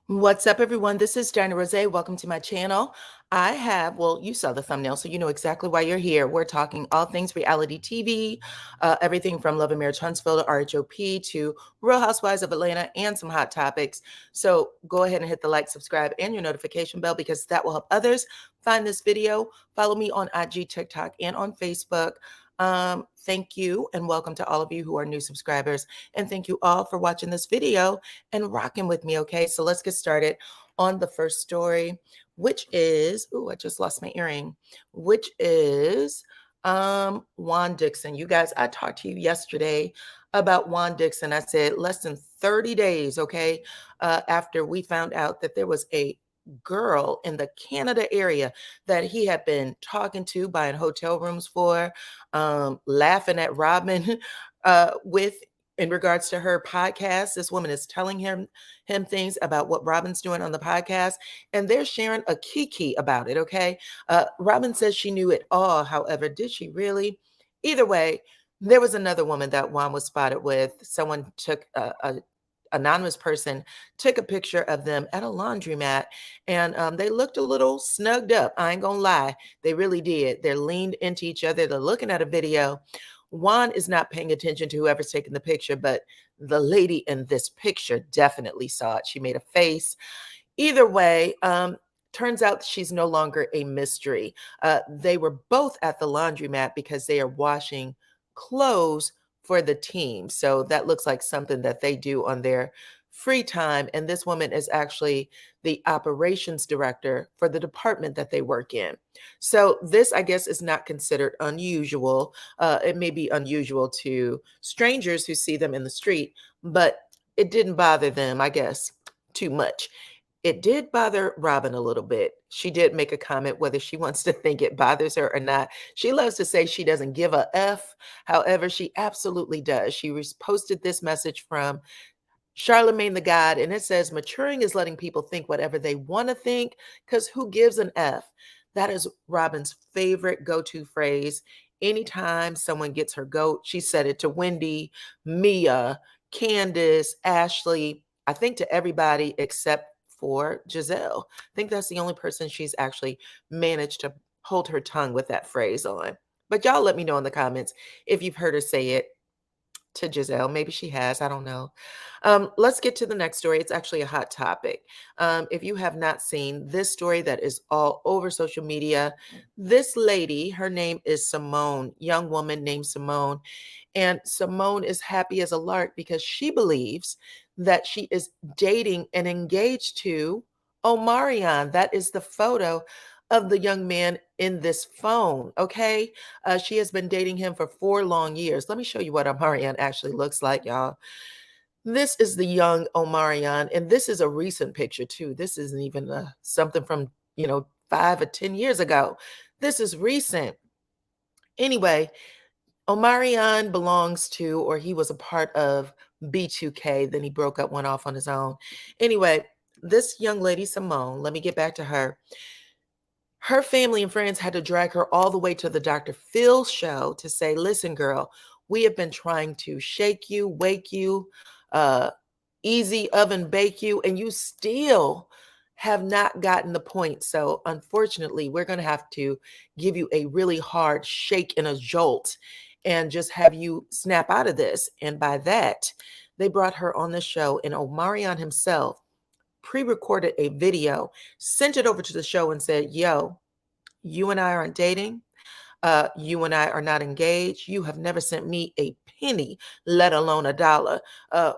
What's up, everyone? This is DyanaRozay. Welcome to my channel. Well, you saw the thumbnail, so you know exactly why you're here. We're talking all things reality TV, everything from Love and Marriage Huntsville to RHOP to Real Housewives of Atlanta and some hot topics. So go ahead and hit the like, subscribe, and your notification bell because that will help others find this video. Follow me on IG, TikTok, and on Facebook. Thank you and welcome to all of you who are new subscribers. And thank you all for watching this video and rocking with me. Okay, so let's get started on the first story, which is, I just lost my earring, which is Juan Dixon. You guys, I talked to you yesterday about Juan Dixon. I said less than 30 days, okay, after we found out that there was a girl in the Canada area that he had been talking to, buying hotel rooms for, laughing at Robyn with in regards to her podcast. This woman is telling him things about what Robyn's doing on the podcast, and they're sharing a kiki about it. Okay, Robyn says she knew it all. However, did she really? Either way, there was another woman that Juan was spotted with. Someone took a anonymous person took a picture of them at a laundromat, and they looked a little snugged up. I ain't gonna lie, they really did. They're leaned into each other. They're looking at a video. Juan is not paying attention to whoever's taking the picture, but the lady in this picture definitely saw it. She made a face. Either way, turns out she's no longer a mystery. They were both at the laundromat because they are washing clothes for the team. So that looks like something that they do on their free time. And this woman is actually the operations director for the department that they work in. So this, I guess, is not considered unusual. It may be unusual to strangers who see them in the street, but it didn't bother them, I guess, too much. It did bother Robyn a little bit. She did make a comment, whether she wants to think it bothers her or not. She loves to say she doesn't give a F. However, she absolutely does. She posted this message from Charlemagne the God, and it says, maturing is letting people think whatever they want to think, because who gives an F? That is Robyn's favorite go-to phrase. Anytime someone gets her goat, she said it to Wendy, Mia, Candace, Ashley, I think to everybody except for Giselle. I think that's the only person she's actually managed to hold her tongue with that phrase on. But y'all let me know in the comments if you've heard her say it to Giselle. Maybe she has. I don't know. Let's get to the next story. It's actually a hot topic. If you have not seen this story that is all over social media, this lady, her name is Simone, young woman named Simone. And Simone is happy as a lark because she believes that she is dating and engaged to Omarion. That is the photo of the young man in this phone. Okay. She has been dating him for 4 long years. Let me show you what Omarion actually looks like, y'all. This is the young Omarion, and this is a recent picture too. This isn't even something from 5 or 10 years ago. This is recent. Anyway, Omarion belongs to, or he was a part of B2K. Then he broke up, went off on his own. Anyway, this young lady, Simone, let me get back to her. Her family and friends had to drag her all the way to the Dr. Phil show to say, listen, girl, we have been trying to shake you, wake you, easy oven bake you, and you still have not gotten the point. So unfortunately, we're going to have to give you a really hard shake and a jolt and just have you snap out of this. And by that, they brought her on the show, and Omarion himself pre-recorded a video, sent it over to the show and said, yo, you and I aren't dating. You and I are not engaged. You have never sent me a penny, let alone a dollar.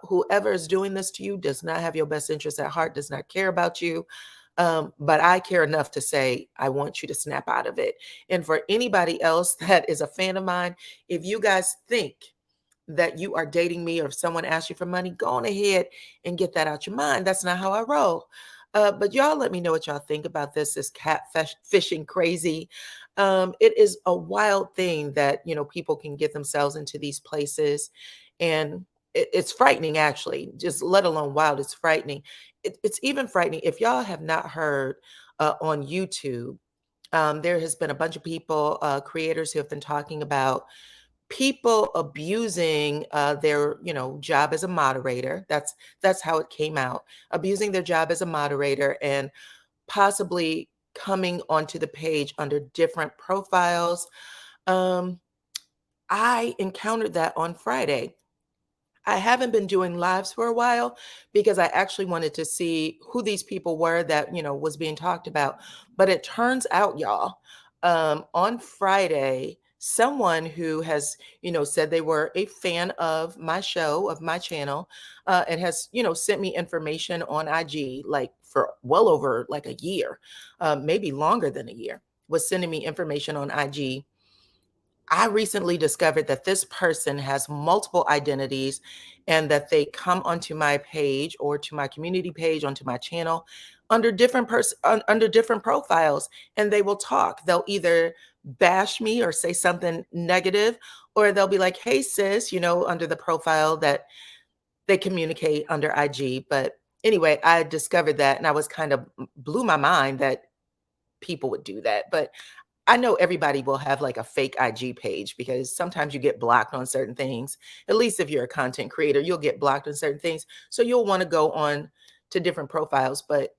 Whoever is doing this to you does not have your best interest at heart, does not care about you. But I care enough to say, I want you to snap out of it. And for anybody else that is a fan of mine, if you guys think that you are dating me or if someone asks you for money, go on ahead and get that out your mind. That's not how I roll. But y'all let me know what y'all think about this. This fishing crazy. It is a wild thing that, people can get themselves into these places. And it's frightening, actually, just let alone wild. It's frightening. It's even frightening. If y'all have not heard on YouTube, there has been a bunch of people, creators who have been talking about people abusing their, job as a moderator. That's how it came out. Abusing their job as a moderator and possibly coming onto the page under different profiles. I encountered that on Friday. I haven't been doing lives for a while because I actually wanted to see who these people were that, was being talked about. But it turns out, y'all, on Friday, someone who has, said they were a fan of my show, of my channel, and has, sent me information on IG like for well over like a year, maybe longer than a year, was sending me information on IG. I recently discovered that this person has multiple identities and that they come onto my page or to my community page, onto my channel under under different profiles, and they will talk. They'll either bash me or say something negative, or they'll be like, "Hey sis," under the profile that they communicate under IG. But anyway, I discovered that and I was kind of blew my mind that people would do that. But I know everybody will have like a fake IG page because sometimes you get blocked on certain things. At least if you're a content creator, you'll get blocked on certain things. So you'll want to go on to different profiles, but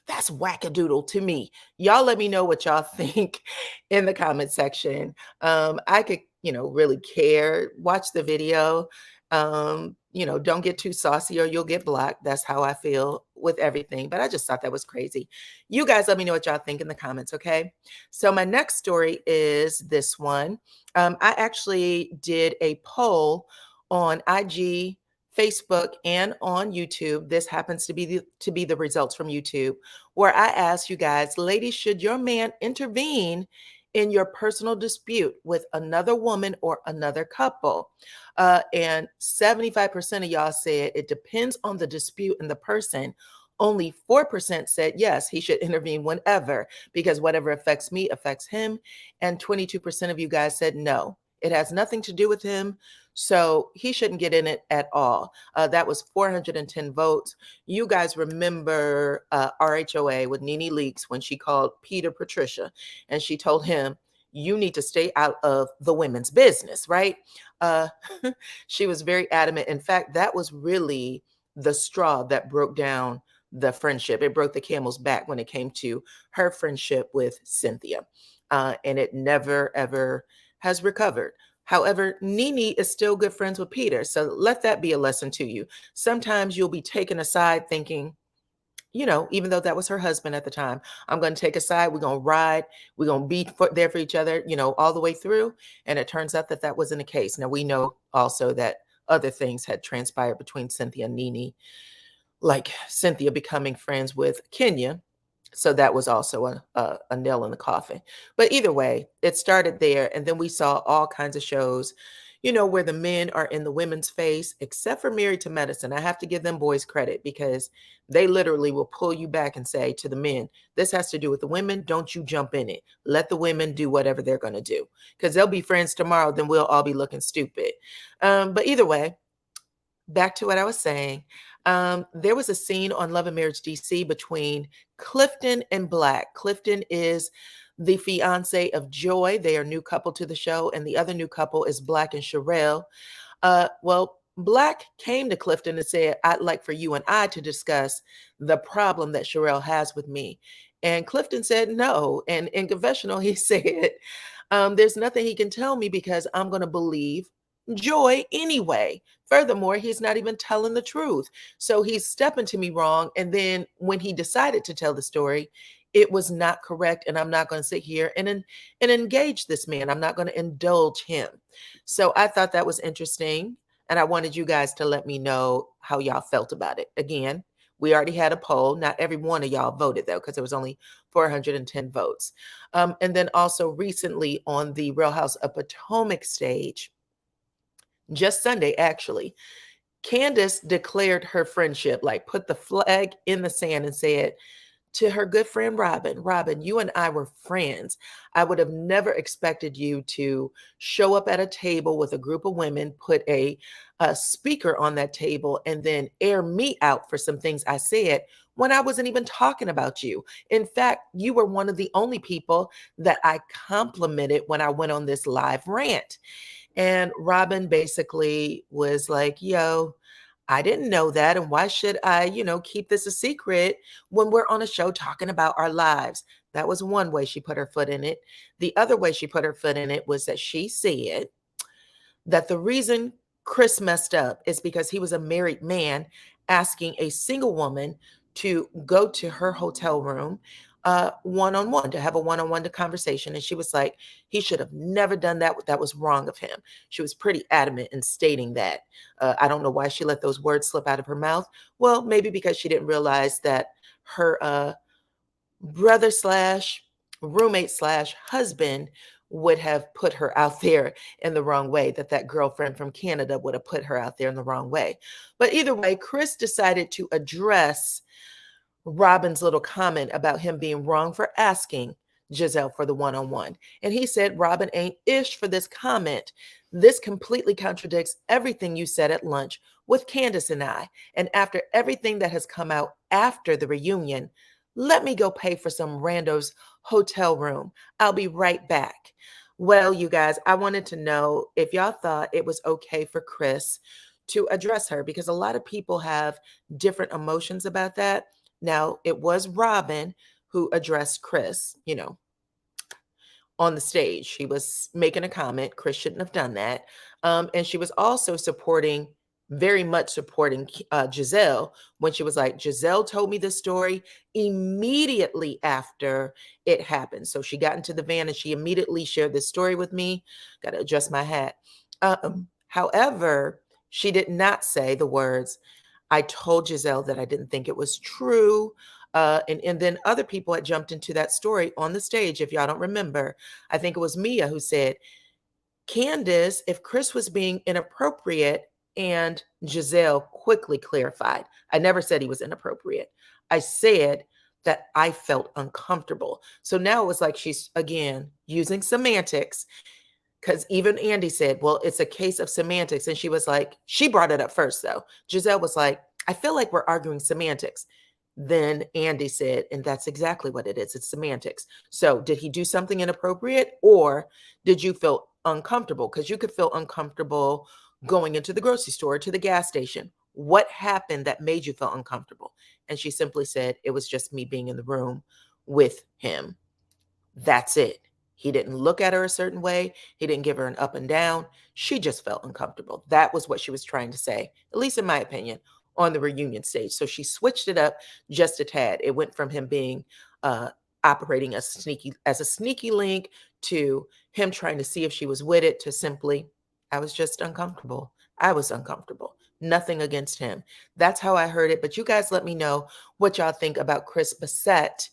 that's wackadoodle to me. Y'all let me know what y'all think in the comment section. I could, really care. Watch the video. Don't get too saucy or you'll get blocked. That's how I feel with everything. But I just thought that was crazy. You guys let me know what y'all think in the comments, okay? So my next story is this one. I actually did a poll on IG, Facebook, and on YouTube. This happens to be the results from YouTube, where I asked you guys, ladies, should your man intervene in your personal dispute with another woman or another couple? And 75% of y'all said it depends on the dispute and the person. Only 4% said yes, he should intervene whenever, because whatever affects me affects him. And 22% of you guys said no, it has nothing to do with him, so he shouldn't get in it at all. That was 410 votes. You guys remember RHOA with Nene Leakes when she called Peter Patricia and she told him, you need to stay out of the women's business, right? She was very adamant. In fact, that was really the straw that broke down the friendship. It broke the camel's back when it came to her friendship with Cynthia. And it never, ever has recovered. However, Nene is still good friends with Peter. So let that be a lesson to you. Sometimes you'll be taken aside thinking, even though that was her husband at the time, I'm going to take a side. We're going to ride. We're going to be there for each other, all the way through. And it turns out that that wasn't the case. Now, we know also that other things had transpired between Cynthia and Nene, like Cynthia becoming friends with Kenya. So that was also a nail in the coffin. But either way, it started there. And then we saw all kinds of shows, where the men are in the women's face, except for Married to Medicine. I have to give them boys credit because they literally will pull you back and say to the men, this has to do with the women. Don't you jump in it. Let the women do whatever they're going to do, because they'll be friends tomorrow. Then we'll all be looking stupid. But either way, back to what I was saying. There was a scene on Love and Marriage DC between Clifton and Black. Clifton is the fiance of Joy. They are a new couple to the show. And the other new couple is Black and Sherelle. Well, Black came to Clifton and said, I'd like for you and I to discuss the problem that Sherelle has with me. And Clifton said no. And in confessional, he said, there's nothing he can tell me because I'm going to believe Joy anyway. Furthermore, he's not even telling the truth. So he's stepping to me wrong. And then when he decided to tell the story, it was not correct. And I'm not going to sit here and engage this man. I'm not going to indulge him. So I thought that was interesting. And I wanted you guys to let me know how y'all felt about it. Again, we already had a poll. Not every one of y'all voted, though, because there was only 410 votes. And then also recently on the Real House of Potomac stage, just Sunday, actually, Candace declared her friendship, like put the flag in the sand and said to her good friend, Robyn, you and I were friends. I would have never expected you to show up at a table with a group of women, put a speaker on that table, and then air me out for some things I said when I wasn't even talking about you. In fact, you were one of the only people that I complimented when I went on this live rant. And Robyn basically was like, yo, I didn't know that. And why should I, keep this a secret when we're on a show talking about our lives? That was one way she put her foot in it. The other way she put her foot in it was that she said that the reason Chris messed up is because he was a married man asking a single woman to go to her hotel room one-on-one, to have a one-on-one conversation. And she was like, he should have never done that. That was wrong of him. She was pretty adamant in stating that. I don't know why she let those words slip out of her mouth. Well, maybe because she didn't realize that her brother slash roommate slash husband would have put her out there in the wrong way, that girlfriend from Canada would have put her out there in the wrong way. But either way, Chris decided to address Robyn's little comment about him being wrong for asking Giselle for the one-on-one. And he said, Robyn ain't ish for this comment. This completely contradicts everything you said at lunch with Candace and I. And after everything that has come out after the reunion, let me go pay for some rando's hotel room. I'll be right back. Well, you guys, I wanted to know if y'all thought it was okay for Chris to address her, because a lot of people have different emotions about that. Now, it was Robyn who addressed Chris, on the stage. She was making a comment. Chris shouldn't have done that. And she was also very much supporting Giselle when she was like, Giselle told me this story immediately after it happened. So she got into the van and she immediately shared this story with me. Got to adjust my hat. However, she did not say the words, I told Giselle that I didn't think it was true. And then other people had jumped into that story on the stage. If y'all don't remember, I think it was Mia who said, Candace, if Chris was being inappropriate, and Giselle quickly clarified, I never said he was inappropriate. I said that I felt uncomfortable. So now it was like she's, again, using semantics, because even Andy said, well, it's a case of semantics. And she was like, she brought it up first, though. Giselle was like, I feel like we're arguing semantics. Then Andy said, and that's exactly what it is. It's semantics. So did he do something inappropriate, or did you feel uncomfortable? Because you could feel uncomfortable going into the grocery store, to the gas station. What happened that made you feel uncomfortable? And she simply said, it was just me being in the room with him. That's it. He didn't look at her a certain way. He didn't give her an up and down. She just felt uncomfortable. That was what she was trying to say, at least in my opinion, on the reunion stage. So she switched it up just a tad. It went from him being operating as a sneaky link, to him trying to see if she was with it, to simply, I was just uncomfortable. I was uncomfortable. Nothing against him. That's how I heard it. But you guys let me know what y'all think about Chris Bassett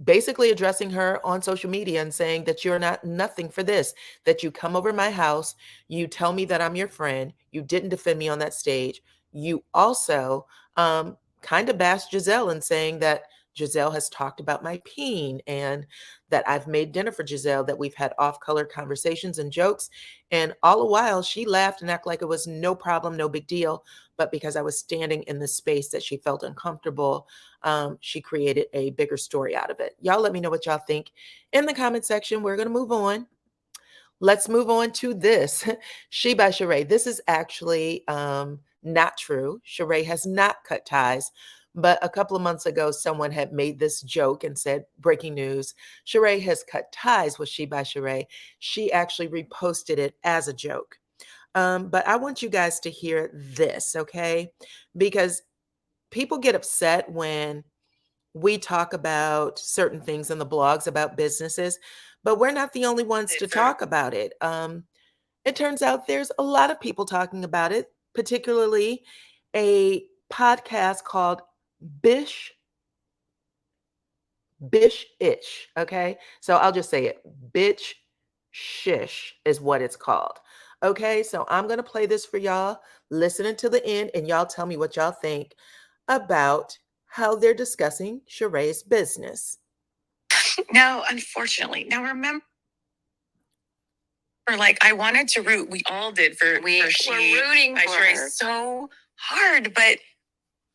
basically addressing her on social media and saying that you're not nothing for this, that you come over my house, you tell me that I'm your friend, you didn't defend me on that stage. You also kind of bashed Giselle and saying that Giselle has talked about my peen, and that I've made dinner for Giselle, that we've had off-color conversations and jokes. And all the while she laughed and acted like it was no problem, no big deal. But because I was standing in the space that she felt uncomfortable, she created a bigger story out of it. Y'all let me know what y'all think in the comment section. We're going to move on. Let's move on to this. She by Sheree. This is actually not true. Sheree has not cut ties. But a couple of months ago, someone had made this joke and said, breaking news, Sheree has cut ties with She by Sheree. She actually reposted it as a joke. But I want you guys to hear this, okay? Because people get upset when we talk about certain things in the blogs about businesses, but we're not the only ones to talk about it. It turns out there's a lot of people talking about it, particularly a podcast called Bish-ish, okay? So I'll just say it. Bitch Shish is what it's called. Okay, so I'm going to play this for y'all. Listen until the end, and y'all tell me what y'all think about how they're discussing Sheree's business. No, unfortunately. Now remember, like, I wanted to root. We all did for We she. were rooting for for Sheree her so hard, but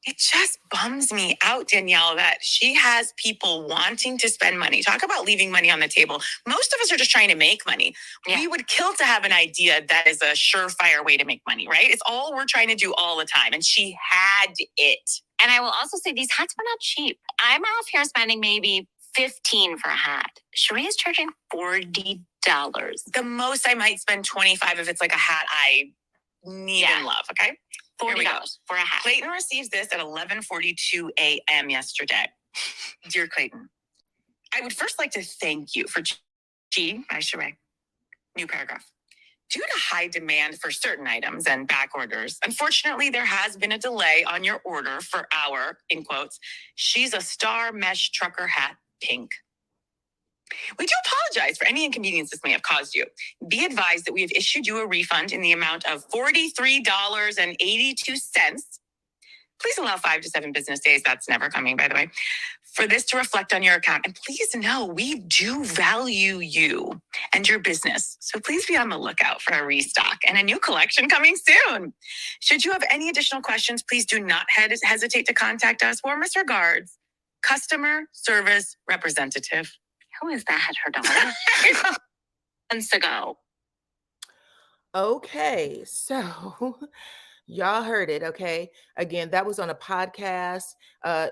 It just bums me out, Danielle, that she has people wanting to spend money. Talk about leaving money on the table. Most of us are just trying to make money. Yeah. We would kill to have an idea that is a surefire way to make money, right? It's all we're trying to do all the time. And she had it. And I will also say these hats were not cheap. I'm off here spending maybe $15 for a hat. Sheree is charging $40. The most I might spend $25 if it's like a hat I need and love, okay? $40 for a hat. Clayton receives this at 11:42 a.m. yesterday. Dear Clayton, I would first like to thank you for G by Sheree. New paragraph. Due to high demand for certain items and back orders, unfortunately, there has been a delay on your order for our, in quotes, She's a Star Mesh Trucker Hat Pink. We do apologize for any inconvenience this may have caused you. Be advised that we have issued you a refund in the amount of $43.82. Please allow 5 to 7 business days. That's never coming, by the way, for this to reflect on your account. And please know we do value you and your business. So please be on the lookout for a restock and a new collection coming soon. Should you have any additional questions, please do not hesitate to contact us. Warmest regards, customer service representative. Who is that? Her daughter? Months ago. Okay, so y'all heard it, okay? Again, that was on a podcast.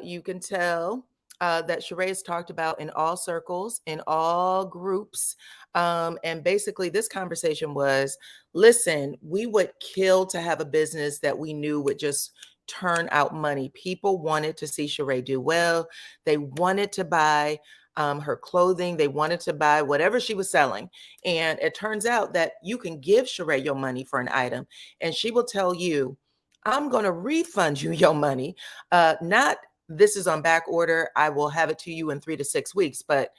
You can tell that Sheree has talked about in all circles, in all groups. And basically, this conversation was, listen, we would kill to have a business that we knew would just turn out money. People wanted to see Sheree do well. They wanted to buy her clothing. They wanted to buy whatever she was selling. And it turns out that you can give Sheree your money for an item, and she will tell you, I'm going to refund you your money. Not this is on back order. I will have it to you in 3 to 6 weeks. But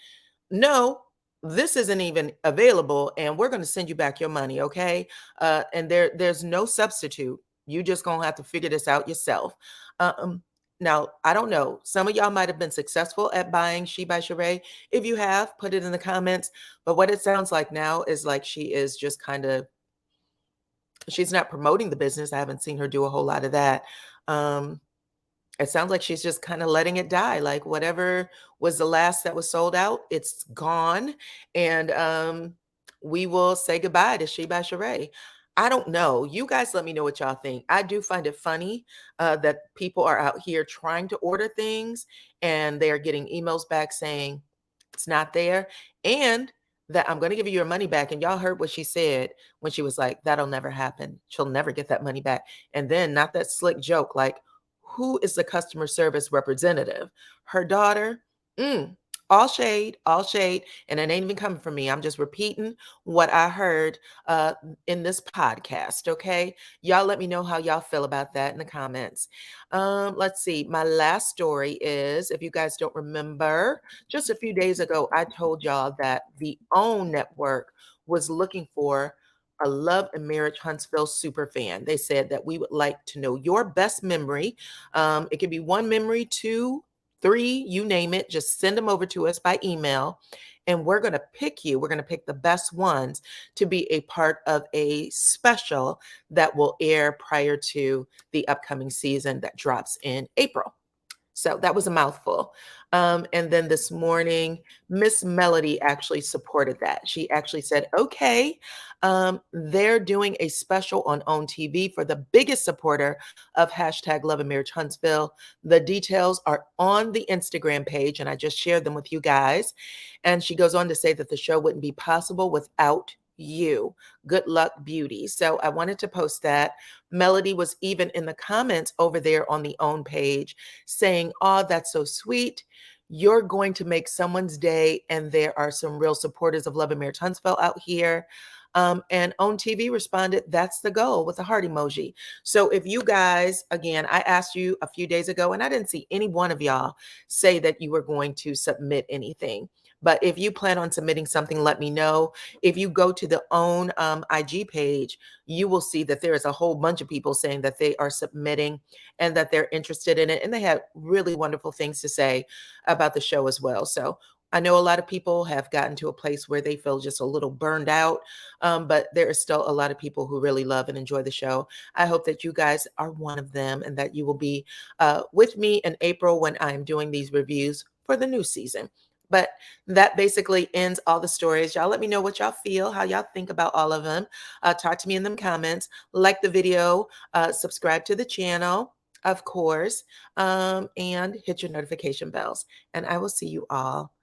no, this isn't even available, and we're going to send you back your money. Okay. And there's no substitute. You just going to have to figure this out yourself. Now, I don't know. Some of y'all might have been successful at buying She by Sheree. If you have, put it in the comments. But what it sounds like now is like she is just kind of, she's not promoting the business. I haven't seen her do a whole lot of that. It sounds like she's just kind of letting it die. Like whatever was the last that was sold out, it's gone. And we will say goodbye to She by Sheree. I don't know. You guys let me know what y'all think. I do find it funny that people are out here trying to order things and they are getting emails back saying it's not there, and that I'm going to give you your money back. And y'all heard what she said when she was like, that'll never happen. She'll never get that money back. And then not that slick joke, like, who is the customer service representative? Her daughter? All shade, all shade. And it ain't even coming from me. I'm just repeating what I heard in this podcast. Okay. Y'all let me know how y'all feel about that in the comments. Let's see. My last story is, if you guys don't remember, just a few days ago, I told y'all that the OWN network was looking for a Love and Marriage Huntsville super fan. They said that we would like to know your best memory. It could be one memory, 2, 3, you name it. Just send them over to us by email, and we're going to pick you. We're going to pick the best ones to be a part of a special that will air prior to the upcoming season that drops in April. So that was a mouthful. And then this morning, Miss Melody actually supported that. She actually said, okay, they're doing a special on OWN TV for the biggest supporter of hashtag Love and Marriage Huntsville. The details are on the Instagram page, and I just shared them with you guys. And she goes on to say that the show wouldn't be possible without you. Good luck, beauty. So I wanted to post that. Melody was even in the comments over there on the OWN page saying, oh, that's so sweet. You're going to make someone's day. And there are some real supporters of Love and Marriage Huntsville out here. And OWN TV responded, that's the goal, with a heart emoji. So if you guys, again, I asked you a few days ago, and I didn't see any one of y'all say that you were going to submit anything. But if you plan on submitting something, let me know. If you go to the OWN IG page, you will see that there is a whole bunch of people saying that they are submitting and that they're interested in it. And they have really wonderful things to say about the show as well. So I know a lot of people have gotten to a place where they feel just a little burned out, but there is still a lot of people who really love and enjoy the show. I hope that you guys are one of them and that you will be with me in April when I'm doing these reviews for the new season. But that basically ends all the stories. Y'all let me know what y'all feel, how y'all think about all of them. Talk to me in the comments, like the video, subscribe to the channel, of course, and hit your notification bells. And I will see you all